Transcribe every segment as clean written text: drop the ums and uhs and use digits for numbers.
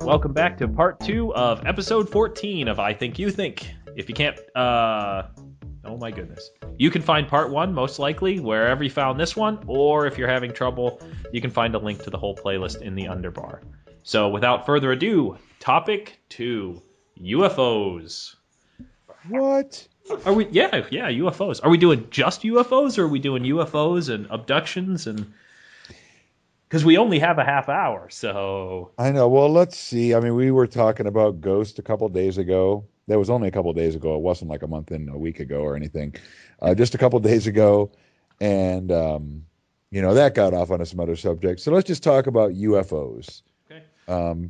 Welcome back to part 2 of episode 14 of I Think You Think. If you can't, oh my goodness. You can find part 1, most likely, wherever you found this one, or if you're having trouble, you can find a link to the whole playlist in the underbar. So without further ado, topic 2, UFOs. What? Are we, yeah, UFOs. Are we doing just UFOs, or are we doing UFOs and abductions and... Because we only have a half hour, so... I know. Well, let's see. I mean, we were talking about Ghost a couple days ago. That was only a couple days ago. It wasn't like a month and a week ago or anything. Just a couple days ago. And, that got off on some other subjects. So let's just talk about UFOs. Okay.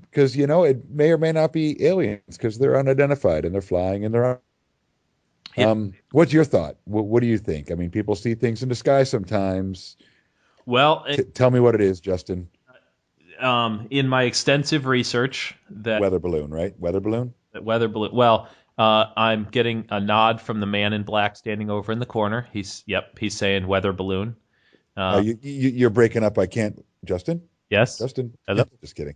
Because, it may or may not be aliens because they're unidentified and they're flying and they're... What's your thought? What do you think? I mean, people see things in the sky sometimes... Well, tell me what it is, Justin. In my extensive research, that weather balloon, right? Weather balloon. Weather balloon. Well, I'm getting a nod from the man in black standing over in the corner. He's saying weather balloon. You're breaking up. I can't, Justin. Yes, Justin. Hello? Just kidding.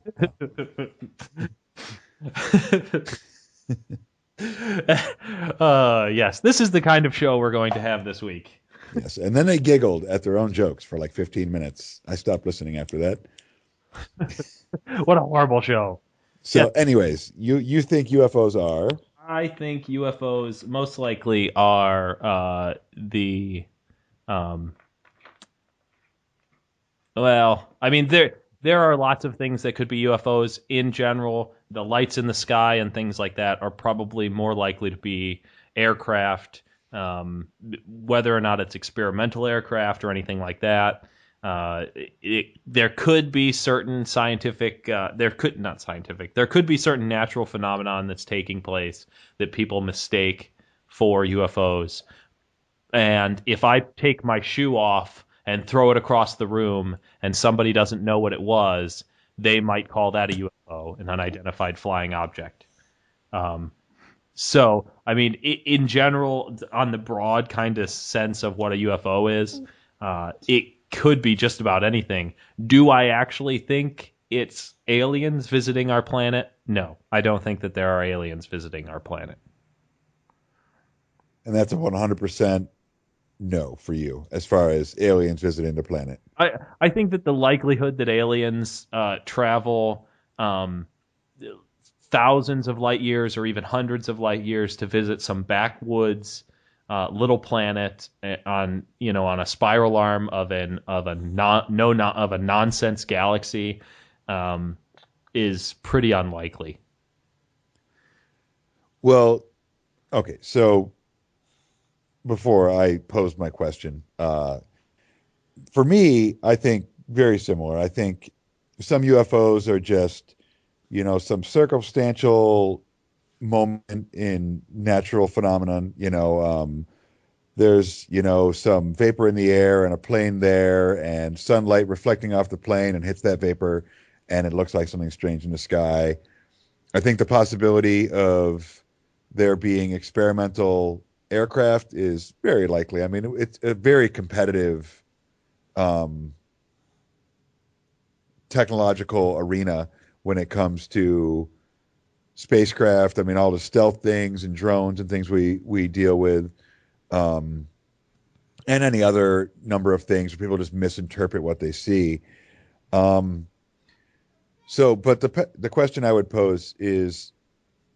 Yes, this is the kind of show we're going to have this week. Yes, and then they giggled at their own jokes for like 15 minutes. I stopped listening after that. What a horrible show. So, anyways, you think UFOs are? I think UFOs most likely are well, I mean there are lots of things that could be UFOs in general. The lights in the sky and things like that are probably more likely to be aircraft. Whether or not it's experimental aircraft or anything like that, there could be certain there could be certain natural phenomenon that's taking place that people mistake for UFOs. And if I take my shoe off and throw it across the room and somebody doesn't know what it was, they might call that a UFO, an unidentified flying object. So, I mean, in general, on the broad kind of sense of what a UFO is, it could be just about anything. Do I actually think it's aliens visiting our planet? No, I don't think that there are aliens visiting our planet. And that's a 100% no for you as far as aliens visiting the planet. I think that the likelihood that aliens travel thousands of light years or even hundreds of light years to visit some backwoods little planet on a spiral arm of a nonsense galaxy is pretty unlikely. Well, okay, so before I posed my question, for me, I think very similar. I think some UFOs are just some circumstantial moment in natural phenomenon. There's, some vapor in the air and a plane there and sunlight reflecting off the plane and hits that vapor and it looks like something strange in the sky. I think the possibility of there being experimental aircraft is very likely. I mean, it's a very competitive technological arena when it comes to spacecraft. I mean, all the stealth things and drones and things we deal with, and any other number of things where people just misinterpret what they see. But the question I would pose is,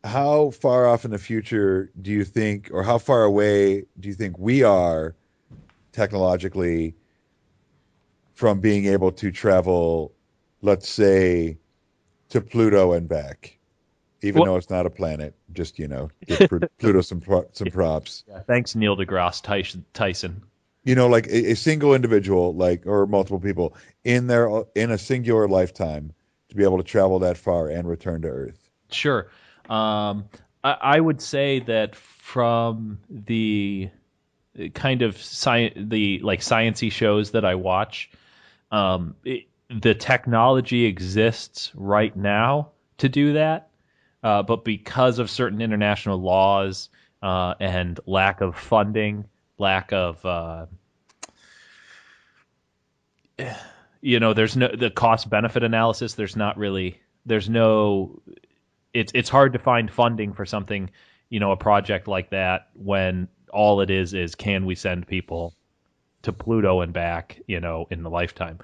how far off in the future do you think, or how far away do you think we are technologically from being able to travel, let's say, to Pluto and back, even though it's not a planet? Just give Pluto some props. Yeah, thanks, Neil deGrasse Tyson. Like a single individual, or multiple people in a singular lifetime to be able to travel that far and return to Earth. Sure, I would say that from the kind of sciencey shows that I watch, the technology exists right now to do that, but because of certain international laws and lack of funding, lack of there's no the cost benefit analysis. There's no it's hard to find funding for something, a project like that when all it is can we send people to Pluto and back, in the lifetime.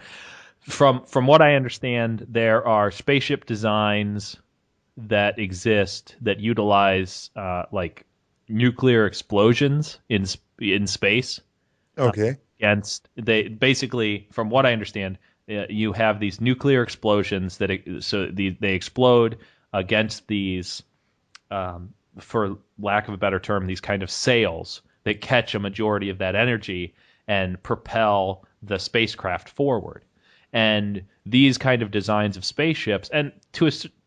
From what I understand, there are spaceship designs that exist that utilize like nuclear explosions in space Okay. against they basically, from what I understand, you have these nuclear explosions they explode against these, for lack of a better term, these kind of sails that catch a majority of that energy and propel the spacecraft forward. And these kind of designs of spaceships, and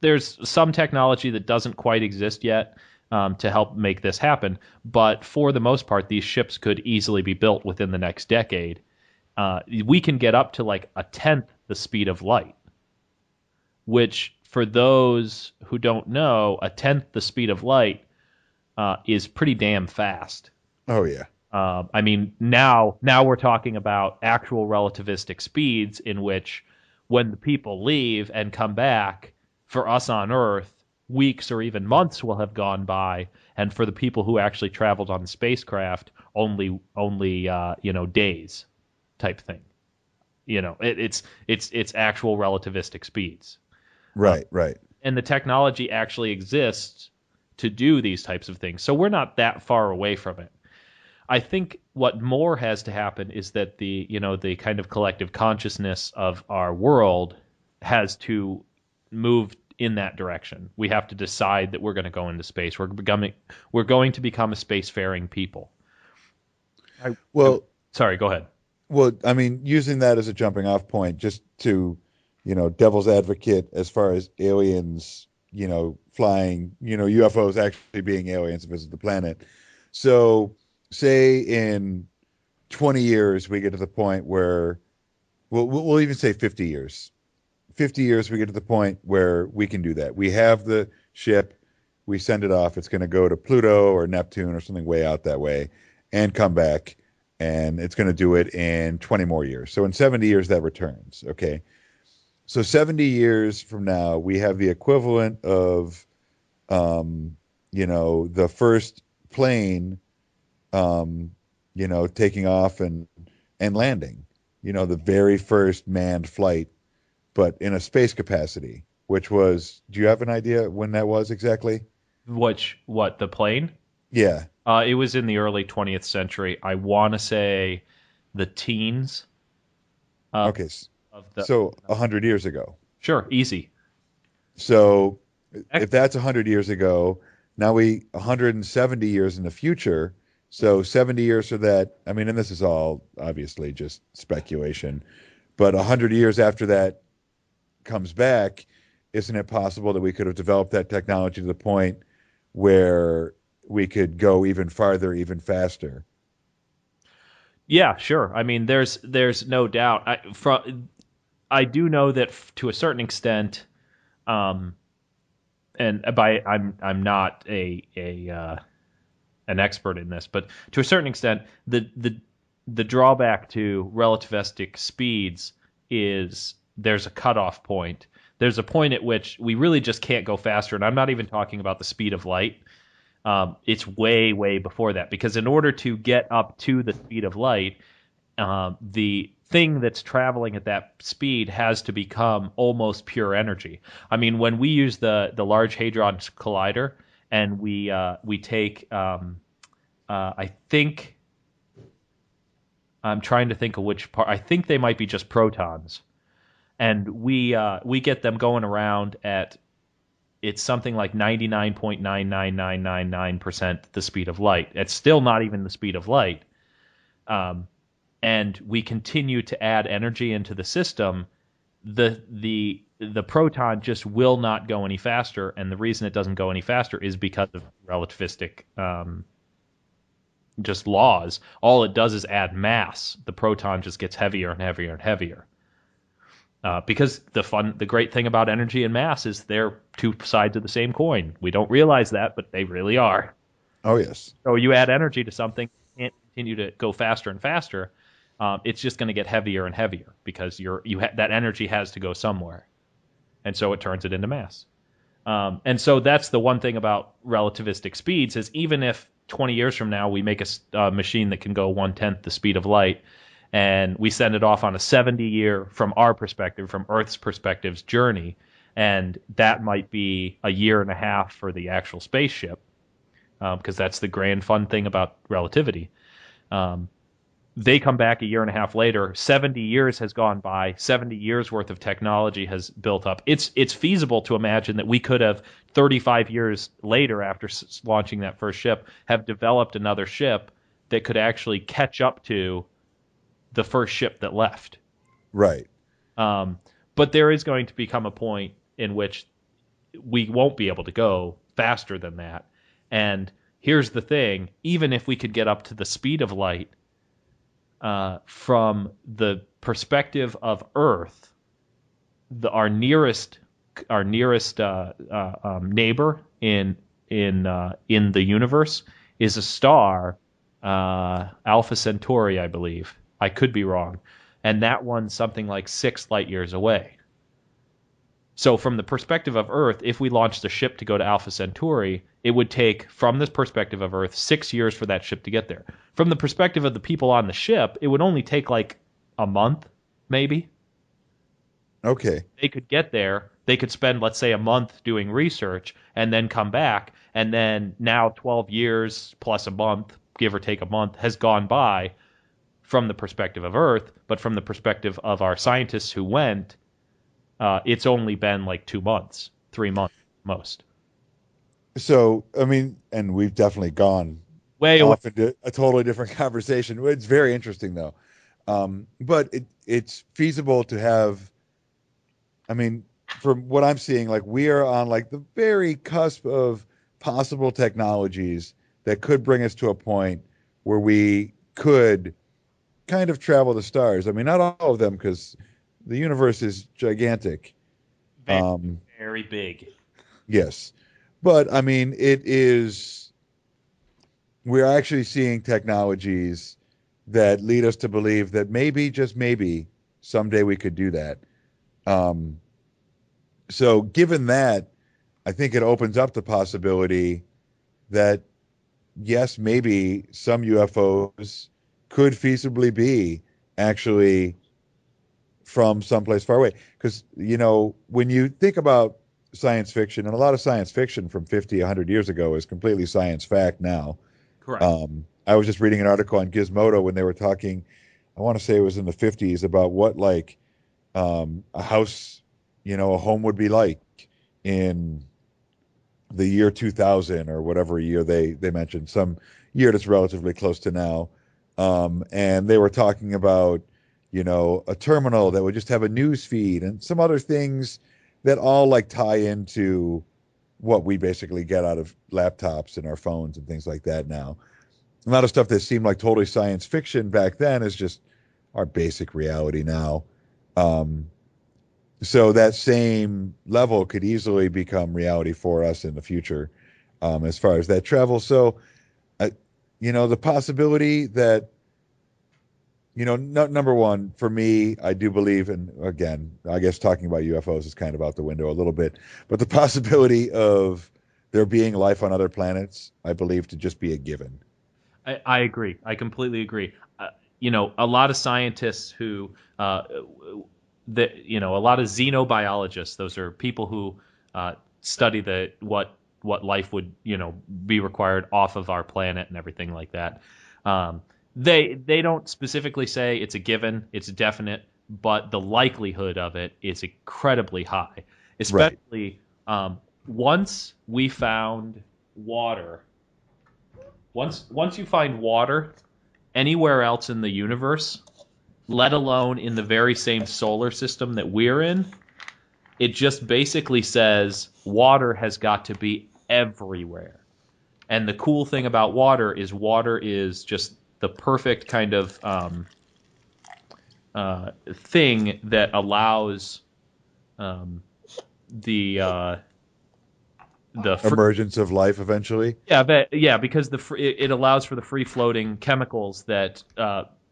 there's some technology that doesn't quite exist yet, to help make this happen. But for the most part, these ships could easily be built within the next decade. We can get up to like a tenth the speed of light, which for those who don't know, a tenth the speed of light is pretty damn fast. Oh yeah. I mean, now we're talking about actual relativistic speeds in which, when the people leave and come back, for us on Earth, weeks or even months will have gone by, and for the people who actually traveled on the spacecraft, only days, type thing. It's actual relativistic speeds, Right. Right. and the technology actually exists to do these types of things. So we're not that far away from it. I think what more has to happen is that the kind of collective consciousness of our world has to move in that direction. We have to decide that we're going to go into space. We're going to become a spacefaring people. Well, Sorry, go ahead. well, I mean, using that as a jumping off point, just to, devil's advocate as far as aliens, flying, UFOs actually being aliens visit the planet. So, say in 20 years we get to the point where, we'll even say 50 years. 50 years we get to the point where we can do that. We have the ship, we send it off. It's going to go to Pluto or Neptune or something way out that way and come back. And it's going to do it in 20 more years. So in 70 years, that returns. Okay. So 70 years from now, we have the equivalent of, the first plane, taking off and landing, the very first manned flight, but in a space capacity, which was, do you have an idea when that was exactly? What, the plane? Yeah. It was in the early 20th century. I want to say the teens of, Okay. of the. So 100 years ago. Sure, easy. So if that's 100 years ago, now 170 years in the future. So 70 years for that. I mean, and this is all obviously just speculation, but 100 years after that comes back, isn't it possible that we could have developed that technology to the point where we could go even farther, even faster? Yeah, sure. I mean, there's no doubt. I do know that, to a certain extent, um, and I'm not an expert in this, but to a certain extent, the drawback to relativistic speeds is there's a cutoff point. There's a point at which we really just can't go faster, and I'm not even talking about the speed of light. It's way, way before that, because in order to get up to the speed of light, the thing that's traveling at that speed has to become almost pure energy. I mean, when we use the Large Hadron Collider, and we take, I think, I'm trying to think of which part. I think they might be just protons, and we get them going around at, it's something like 99.99999% the speed of light. It's still not even the speed of light. And we continue to add energy into the system. The proton just will not go any faster, and the reason it doesn't go any faster is because of relativistic just laws. All it does is add mass. The proton just gets heavier and heavier and heavier. Because the great thing about energy and mass is they're two sides of the same coin. We don't realize that, but they really are. Oh, yes. So you add energy to something, it can't continue to go faster and faster. It's just going to get heavier and heavier because that energy has to go somewhere, and so it turns it into mass. And so that's the one thing about relativistic speeds is even if 20 years from now we make a machine that can go 1/10 the speed of light, and we send it off on a 70-year, from our perspective, from Earth's perspective's journey, and that might be a year and a half for the actual spaceship, because that's the grand fun thing about relativity. Um, they come back a year and a half later, 70 years has gone by, 70 years worth of technology has built up. It's feasible to imagine that we could have 35 years later, after launching that first ship, have developed another ship that could actually catch up to the first ship that left. Right. But there is going to become a point in which we won't be able to go faster than that. And here's the thing, even if we could get up to the speed of light, from the perspective of Earth, our nearest neighbor in the universe is a star, Alpha Centauri, I believe. I could be wrong, and that one's something like 6 light years away. So from the perspective of Earth, if we launched a ship to go to Alpha Centauri, it would take, from the perspective of Earth, 6 years for that ship to get there. From the perspective of the people on the ship, it would only take like a month, maybe. Okay. They could get there. They could spend, let's say, a month doing research and then come back. And then now 12 years plus a month, give or take a month, has gone by from the perspective of Earth. But from the perspective of our scientists who went, it's only been like 2 months, 3 months most. So, I mean, and we've definitely gone Way away. off into a totally different conversation. It's very interesting, though. But it's feasible to have, I mean, from what I'm seeing, like we are on like the very cusp of possible technologies that could bring us to a point where we could kind of travel the stars. I mean, not all of them, because the universe is gigantic. Very, very big. Yes. But I mean, we're actually seeing technologies that lead us to believe that maybe, just maybe, someday we could do that. Um, so given that, I think it opens up the possibility that, yes, maybe some UFOs could feasibly be actually from someplace far away. Because, when you think about science fiction, and a lot of science fiction from 50, 100 years ago is completely science fact now. Correct. I was just reading an article on Gizmodo when they were talking, I want to say it was in the 50s, about what like a house, a home would be like in the year 2000 or whatever year they mentioned, some year that's relatively close to now. And they were talking about, a terminal that would just have a news feed and some other things that all like tie into what we basically get out of laptops and our phones and things like that now. A lot of stuff that seemed like totally science fiction back then is just our basic reality now. So that same level could easily become reality for us in the future, as far as that travel. So, the possibility that, number one, for me, I do believe, and again, I guess talking about UFOs is kind of out the window a little bit, but the possibility of there being life on other planets, I believe to just be a given. I agree. I completely agree. A lot of scientists who, a lot of xenobiologists, those are people who study what life would, be required off of our planet and everything like that. They don't specifically say it's a given, it's definite, but the likelihood of it is incredibly high. Especially once we found water. Once you find water anywhere else in the universe, let alone in the very same solar system that we're in, it just basically says water has got to be everywhere. And the cool thing about water is just the perfect kind of thing that allows the Emergence of life eventually. because it allows for the free floating chemicals that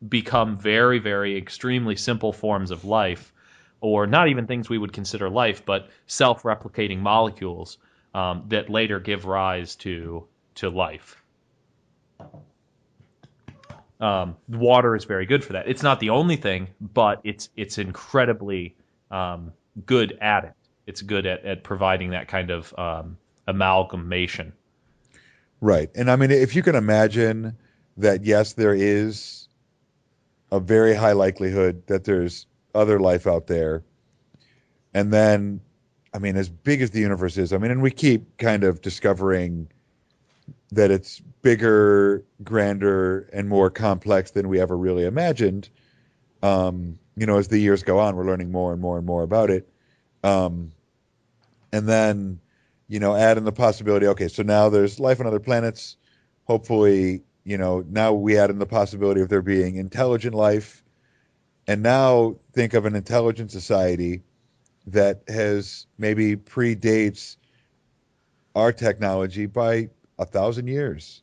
become very, very extremely simple forms of life or not even things we would consider life, but self-replicating molecules that later give rise to life. Water is very good for that. It's not the only thing, but it's incredibly good at it. It's good at providing that kind of amalgamation. Right. And I mean, if you can imagine that, yes, there is a very high likelihood that there's other life out there. And then, I mean, as big as the universe is, I mean, and we keep kind of discovering that it's bigger, grander, and more complex than we ever really imagined. As the years go on, we're learning more and more and more about it. Um, and then, add in the possibility, okay, so now there's life on other planets. Hopefully, now we add in the possibility of there being intelligent life. And now think of an intelligent society that has maybe predates our technology by 1,000 years.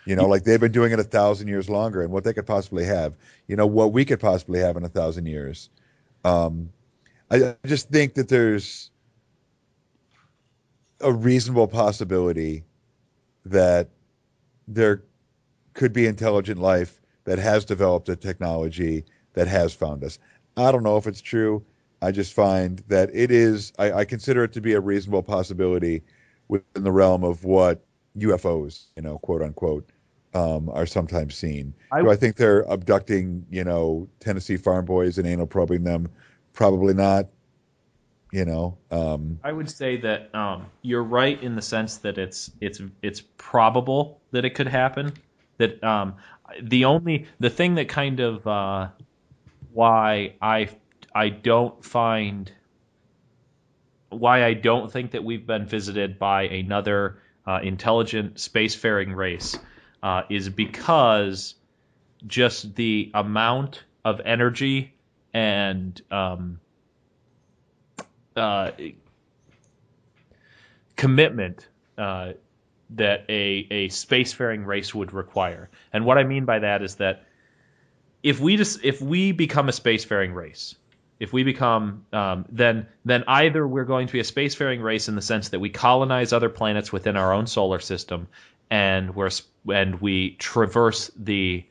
Like they've been doing it 1,000 years longer, and what they could possibly have, what we could possibly have in 1,000 years. Um, I just think that there's a reasonable possibility that there could be intelligent life that has developed a technology that has found us. I don't know if it's true. I just find that it is, I consider it to be a reasonable possibility within the realm of what UFOs, quote unquote, are sometimes seen. I Do I think they're abducting, Tennessee farm boys and anal probing them? Probably not, you know. I would say that you're right in the sense that it's probable that it could happen. That the thing that kind of why I don't find why I don't think that we've been visited by another intelligent spacefaring race is because just the amount of energy and uh, commitment that a spacefaring race would require. And what I mean by that is that if we become a spacefaring race, if we become then either we're going to be a spacefaring race in the sense that we colonize other planets within our own solar system, and we traverse the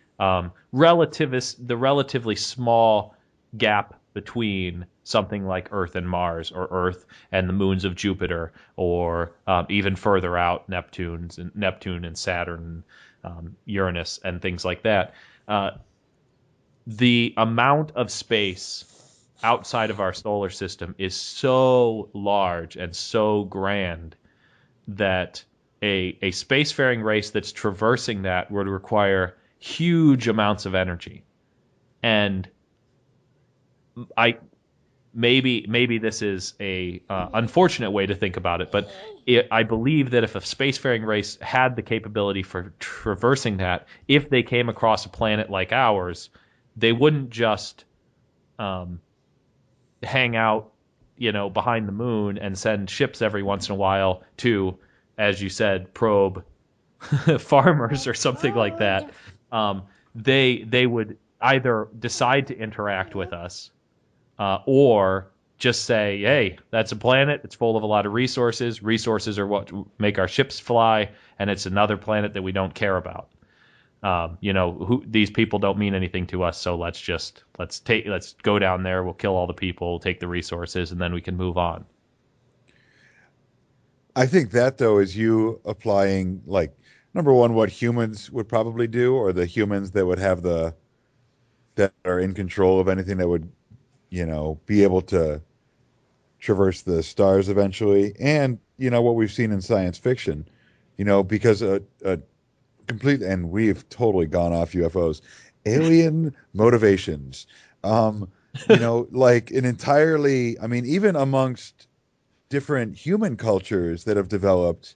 relatively small gap between something like Earth and Mars, or Earth and the moons of Jupiter, or even further out Neptune and Saturn, Uranus, and things like that. The amount of space outside of our solar system is so large and so grand that a spacefaring race that's traversing that would require huge amounts of energy. And I maybe this is a unfortunate way to think about it, but I believe that if a spacefaring race had the capability for traversing that, if they came across a planet like ours, they wouldn't just hang out, behind the moon and send ships every once in a while to, as you said, probe farmers or something like that. They would either decide to interact with us, or just say, "Hey, that's a planet. It's full of a lot of resources. Resources are what make our ships fly, and it's another planet that we don't care about. These people don't mean anything to us, so let's go down there. We'll kill all the people, take the resources, and then we can move on." I think that though is you applying, like, number one, what humans would probably do, or the humans that would have that are in control of anything that would, be able to traverse the stars eventually, and what we've seen in science fiction, because a complete, and we've totally gone off UFOs, alien motivations, like an entirely, I mean, even amongst different human cultures that have developed,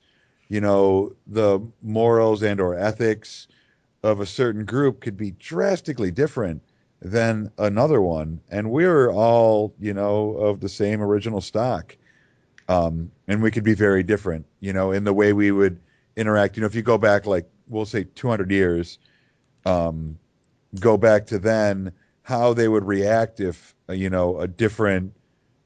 the morals and or ethics of a certain group could be drastically different than another one, and we're all, of the same original stock. And we could be very different, in the way we would interact. If you go back, like, we'll say 200 years, go back to then, how they would react if a different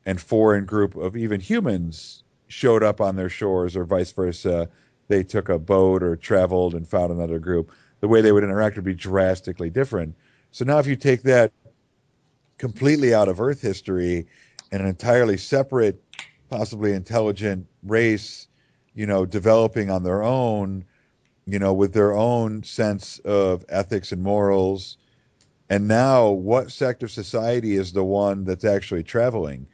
and foreign group of even humans showed up on their shores, or vice versa, they took a boat or traveled and found another group, the way they would interact would be drastically different. So now if you take that completely out of Earth history and an entirely separate, possibly intelligent race, developing on their own, with their own sense of ethics and morals. And now, what sector of society is the one that's actually traveling?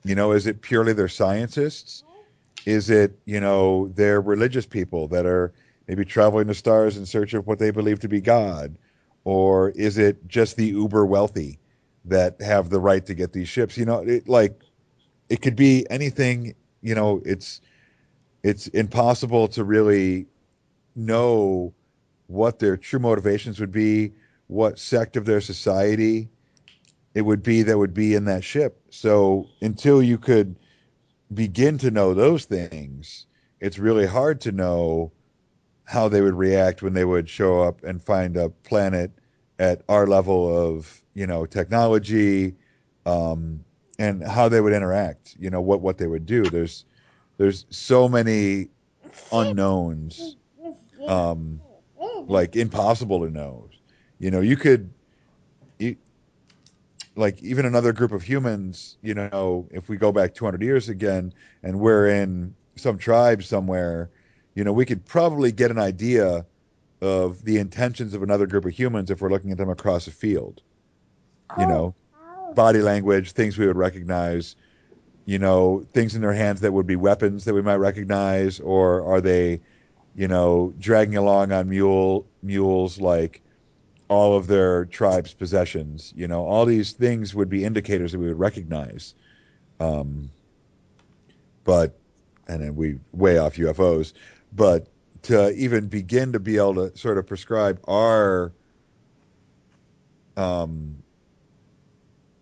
Is it purely their scientists? Is it, their religious people that are maybe traveling the stars in search of what they believe to be God? Or is it just the uber wealthy that have the right to get these ships? It could be anything. It's impossible to really know what their true motivations would be, what sect of their society it would be that would be in that ship. So until you could begin to know those things, it's really hard to know how they would react when they would show up and find a planet at our level of, technology, and how they would interact, what they would do. There's so many unknowns, um, like impossible to know. You could, you, like even another group of humans, if we go back 200 years again and we're in some tribe somewhere, we could probably get an idea of the intentions of another group of humans if we're looking at them across a field. You know, body language, things we would recognize, things in their hands that would be weapons that we might recognize, or are they, dragging along on mules like all of their tribe's possessions. All these things would be indicators that we would recognize. Um, but, and then we way off UFOs, but to even begin to be able to sort of prescribe um,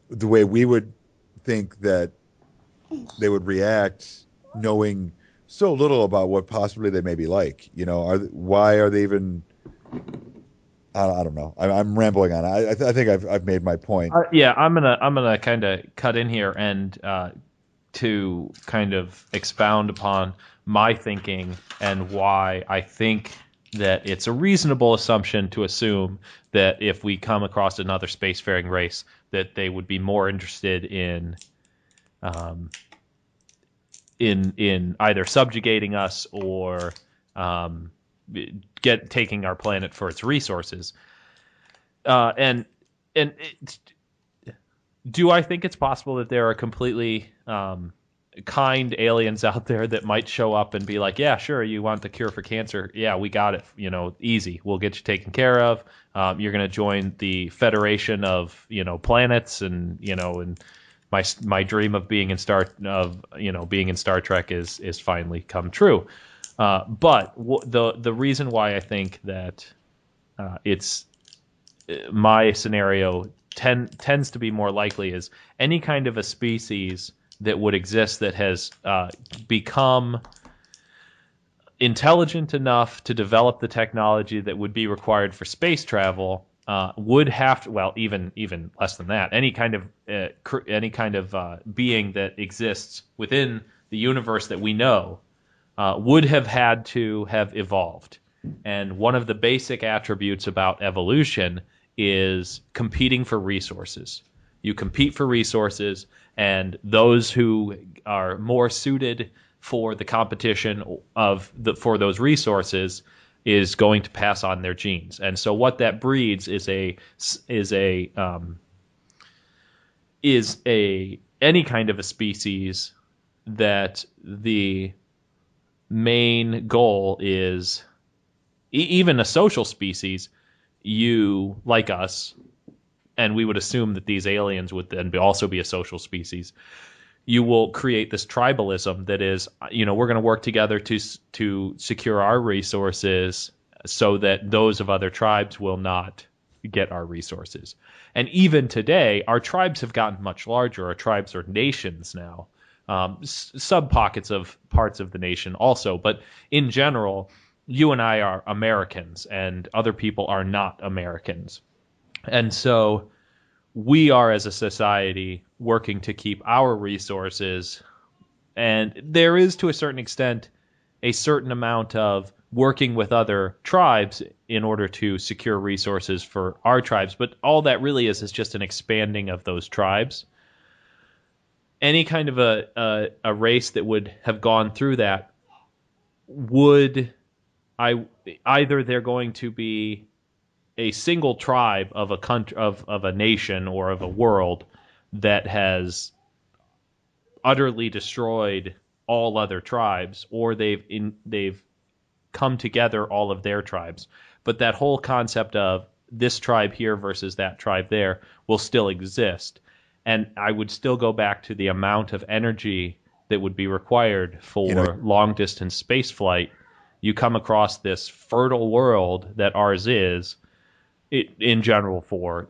the way we would think that they would react, knowing so little about what possibly they may be like. Why are they even? I don't know. I'm rambling on. I think I've made my point. Yeah, I'm gonna kind of cut in here and to kind of expound upon my thinking and why I think that it's a reasonable assumption to assume that if we come across another spacefaring race, that they would be more interested um, in either subjugating us or um, taking our planet for its resources. And do I think it's possible that there are completely kind aliens out there that might show up and be like, yeah, sure, you want the cure for cancer? Yeah, we got it. Easy. We'll get you taken care of. You're going to join the Federation of, planets, and my dream of being in Star Trek is finally come true. But the reason why I think that it's my scenario tends to be more likely is any kind of a species that would exist that has become intelligent enough to develop the technology that would be required for space travel would have to, well, even less than that, any kind of being that exists within the universe that we know would have had to have evolved. And one of the basic attributes about evolution is competing for resources. You compete for resources, and those who are more suited for the competition for those resources is going to pass on their genes. And so what that breeds is any kind of a species that the main goal is even a social species. You, like us, and we would assume that these aliens would then also be a social species, you will create this tribalism that is, we're going to work together to secure our resources so that those of other tribes will not get our resources. And even today, our tribes have gotten much larger. Our tribes are nations now, sub pockets of parts of the nation also. But in general, you and I are Americans, and other people are not Americans. And so we are as a society working to keep our resources, and there is to a certain extent a certain amount of working with other tribes in order to secure resources for our tribes, but all that really is just an expanding of those tribes. Any kind of a race that would have gone through that would I either they're going to be a single tribe of a country of a nation or of a world that has utterly destroyed all other tribes, or they've come together all of their tribes. But that whole concept of this tribe here versus that tribe there will still exist. And I would still go back to the amount of energy that would be required You know, for long distance space flight. You come across this fertile world that ours is, in general, for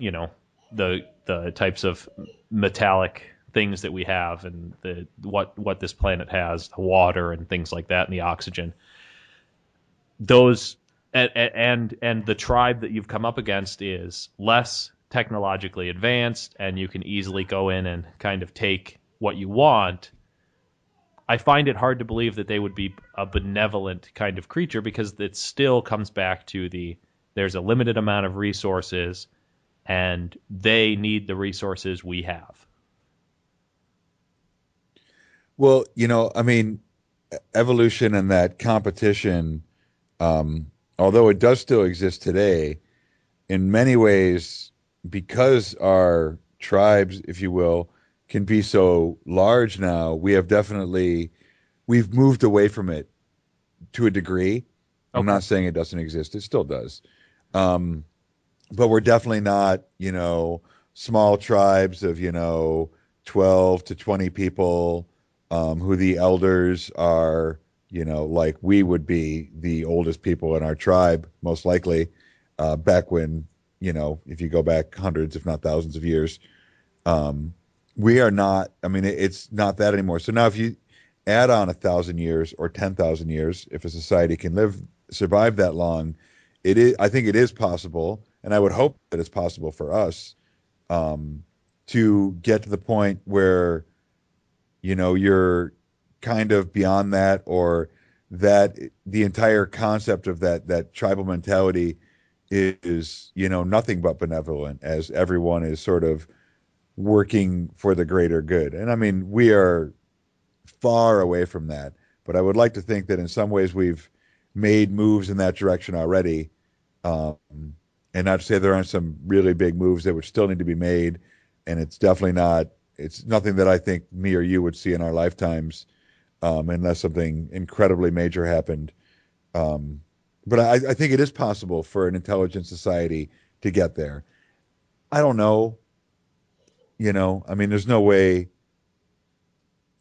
the types of metallic things that we have, and the what this planet has, the water and things like that, and the oxygen. Those and the tribe that you've come up against is less technologically advanced, and you can easily go in and kind of take what you want. I find it hard to believe that they would be a benevolent kind of creature, because it still comes back to there's a limited amount of resources, and they need the resources we have. well, I mean, evolution and that competition, although it does still exist today, in many ways, because our tribes, if you will, can be so large now, we've moved away from it to a degree. I'm Okay. not saying it doesn't exist; it still does. Um, but we're definitely not, small tribes of, 12 to 20 people, who the elders are, like we would be the oldest people in our tribe, most likely, back when, if you go back hundreds, if not thousands of years. Um, we are not, I mean, it's not that anymore. So now if you add on 1,000 years or 10,000 years, if a society can survive that long, I think it is possible, and I would hope that it's possible for us, um, to get to the point where, you're kind of beyond that, or that the entire concept of that tribal mentality is, nothing but benevolent, as everyone is sort of working for the greater good. And I mean, we are far away from that, but I would like to think that in some ways we've made moves in that direction already. Um, and not to say there aren't some really big moves that would still need to be made. And it's nothing that I think me or you would see in our lifetimes, unless something incredibly major happened. Um, but I think it is possible for an intelligent society to get there. I don't know, I mean, there's no way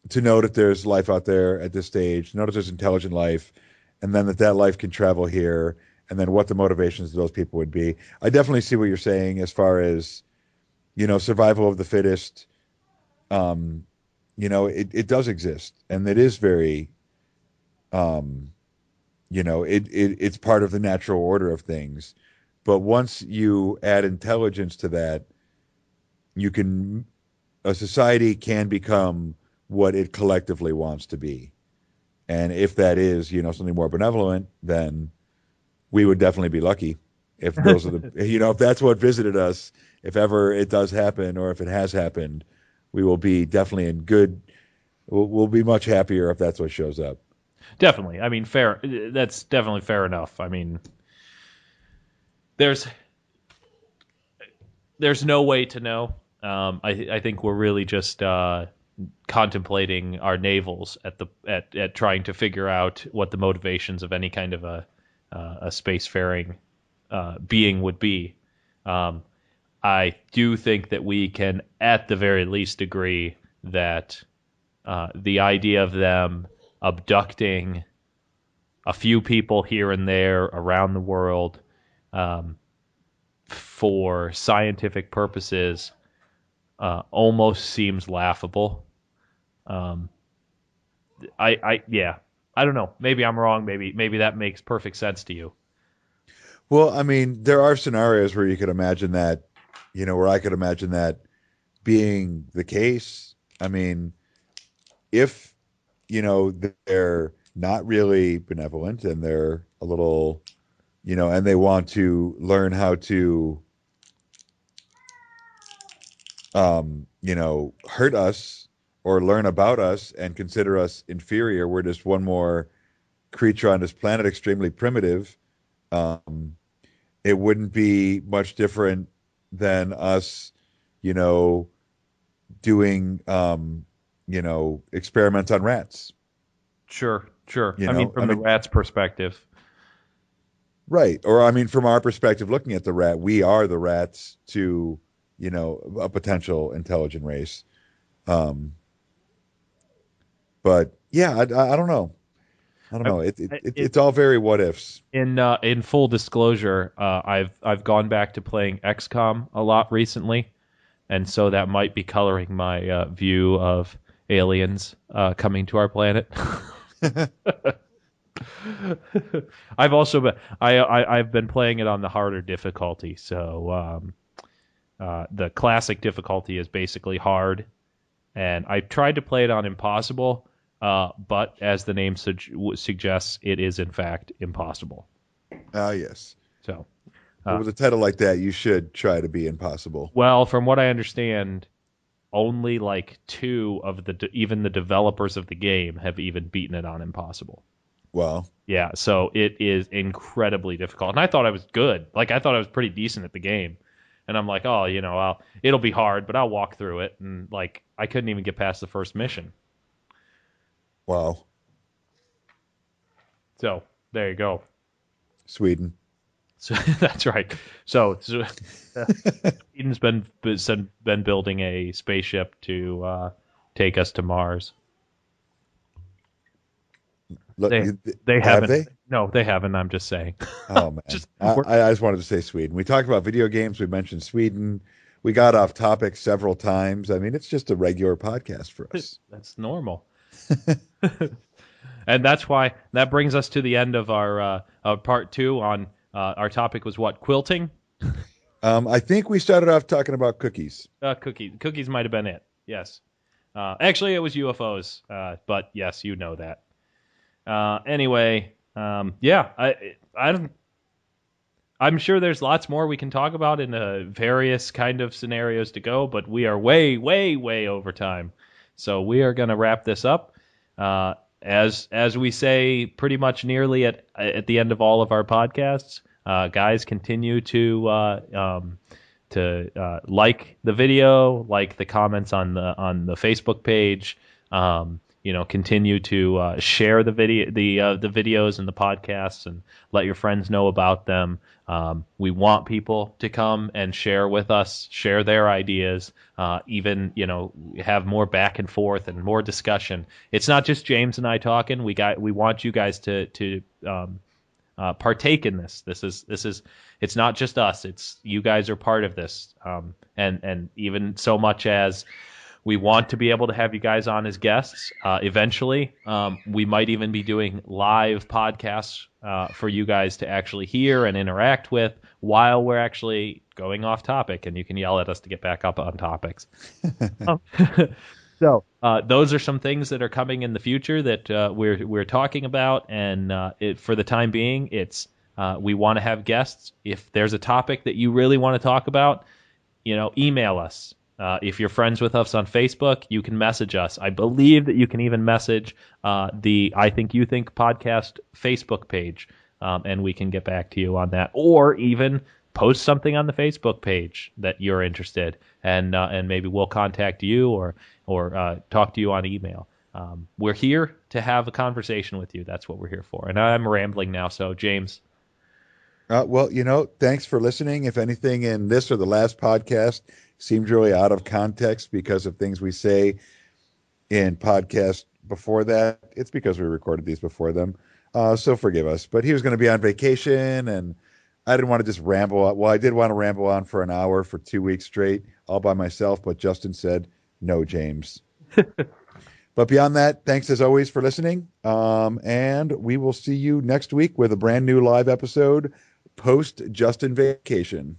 to know that there's life out there at this stage, know that there's intelligent life, and then that life can travel here, and then what the motivations of those people would be. I definitely see what you're saying as far as, survival of the fittest. Um, it does exist, and it is very, um, it's part of the natural order of things. But once you add intelligence to that, you can a society can become what it collectively wants to be. And if that is, something more benevolent, then we would definitely be lucky. If those are if that's what visited us, if ever it does happen, or if it has happened, we will be definitely in good. We'll be much happier if that's what shows up. Definitely. I mean, fair. That's definitely fair enough. I mean, there's there's no way to know. I think we're really just contemplating our navels at trying to figure out what the motivations of any kind of a spacefaring being would be. Um, I do think that we can, at the very least, agree that the idea of them abducting a few people here and there around the world, um, for scientific purposes, almost seems laughable. Um, yeah, I don't know. Maybe I'm wrong. Maybe that makes perfect sense to you. Well, I mean, there are scenarios where you could imagine that, where I could imagine that being the case. I mean, if, they're not really benevolent and they're a little, and they want to learn how to, hurt us or learn about us and consider us inferior. We're just one more creature on this planet, extremely primitive. Um, it wouldn't be much different than us, you know, doing, experiments on rats. Sure, sure. You I mean, know, I from the mean, rat's perspective, right. Or, I mean, from our perspective, looking at the rat, we are the rats to, a potential intelligent race. Um, but yeah, I don't know. I don't I, know. it, It's all very what ifs. in full disclosure, I've gone back to playing XCOM a lot recently, and so that might be coloring my view of aliens coming to our planet. I've also been I've been playing it on the harder difficulty, so the classic difficulty is basically hard, and I tried to play it on impossible, but as the name suggests, it is in fact impossible. Ah, yes. So, Well, uh, with a title like that, you should try to be impossible. well, from what I understand, only like two of even the developers of the game have even beaten it on impossible. Well, Yeah, so it is incredibly difficult, and I thought I was good. Like I thought I was pretty decent at the game, and I'm like, oh, it'll be hard, but I'll walk through it. And like I couldn't even get past the first mission. wow. So there you go. Sweden. So that's right. So Eden's been building a spaceship to take us to Mars. Look, They they have haven't. they? No, they haven't. I'm just saying. Oh man, just we're, I just wanted to say Sweden. We talked about video games. We mentioned Sweden. We got off topic several times. I mean, it's just a regular podcast for us. that's normal. And that brings us to the end of our part two on our topic was what, quilting. I think we started off talking about cookies. Cookies might have been it. Yes. Actually, it was UFOs. But yes, you know that. Anyway, yeah, I don't. I'm sure there's lots more we can talk about in various kind of scenarios to go, but we are way, way, way over time. So we are going to wrap this up. As we say pretty much nearly at the end of all of our podcasts, guys, continue to like the video, like the comments on the Facebook page. Continue to share the videos and the podcasts, and let your friends know about them. We want people to come and share with us, share their ideas, even have more back and forth and more discussion. It's not just James and I talking. We want you guys to partake in this. This is it's not just us. It's you guys are part of this, and even so much as we want to be able to have you guys on as guests eventually. We might even be doing live podcasts for you guys to actually hear and interact with while we're actually going off topic, and you can yell at us to get back up on topics. So those are some things that are coming in the future that we're talking about, and for the time being, it's we want to have guests. If there's a topic that you really want to talk about, email us. If you're friends with us on Facebook, you can message us. I believe that you can even message the I Think You Think podcast Facebook page, and we can get back to you on that. Or even post something on the Facebook page that you're interested, and maybe we'll contact you or talk to you on email. We're here to have a conversation with you. That's what we're here for. And I'm rambling now, so James. Well, thanks for listening. If anything in this or the last podcast seems really out of context because of things we say in podcast before that, it's because we recorded these before them. So forgive us. But he was going to be on vacation, and I didn't want to just ramble on. Well, I did want to ramble on for an hour for 2 weeks straight, all by myself. But Justin said, no, James. But beyond that, thanks as always for listening. And we will see you next week with a brand new live episode post Justin vacation.